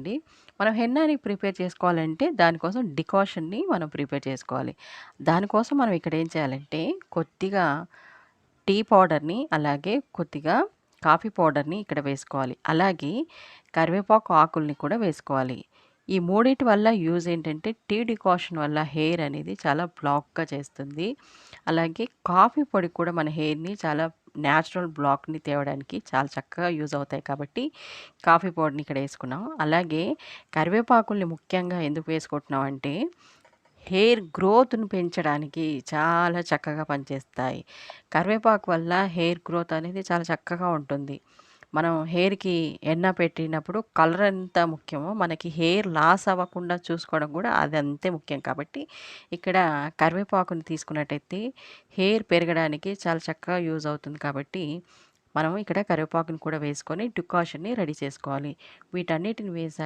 అండి. మనం హెన్నాని ప్రిపేర్ చేసుకోవాలంటే దానికోసం డికాషన్‌ని మనం ప్రిపేర్ చేసుకోవాలి. దానికోసం మనం ఇక్కడ ఏం చేయాలంటే కొద్దిగా టీ పౌడర్‌ని, అలాగే కొద్దిగా కాఫీ పౌడర్‌ని ఇక్కడ వేసుకోవాలి. అలాగే కరివేపాకు ఆకుల్ని కూడా వేసుకోవాలి. ఈ మూడిటి వల్ల యూజ్ ఏంటంటే టీ డికాషన్ వల్ల హెయిర్ అనేది చాలా బ్లాక్‌గా చేస్తుంది. అలాగే కాఫీ పొడి కూడా మన హెయిర్‌ని చాలా న్యాచురల్ బ్లాక్‌ని తేవడానికి చాలా చక్కగా యూజ్ అవుతాయి కాబట్టి కాఫీ పౌడర్‌ని ఇక్కడ ఏసుకున్నాం. అలాగే కరివేపాకుల్ని ముఖ్యంగా ఎందుకు వేసుకుంటున్నాం అంటే హెయిర్ గ్రోత్‌ని పెంచడానికి చాలా చక్కగా పనిచేస్తాయి. కరివేపాకు వల్ల హెయిర్ గ్రోత్ అనేది చాలా చక్కగా ఉంటుంది. మనం హెయిర్‌కి ఎన్న పెట్టినప్పుడు కలర్ ఎంత ముఖ్యమో, మనకి హెయిర్ లాస్ అవ్వకుండా చూసుకోవడం కూడా అది అంతే ముఖ్యం కాబట్టి, ఇక్కడ కరివేపాకుని తీసుకున్నట్టయితే హెయిర్ పెరగడానికి చాలా చక్కగా యూజ్ అవుతుంది కాబట్టి, మనం ఇక్కడ కరివేపాకుని కూడా వేసుకొని డికాషన్‌ని రెడీ చేసుకోవాలి. వీటన్నిటిని వేసా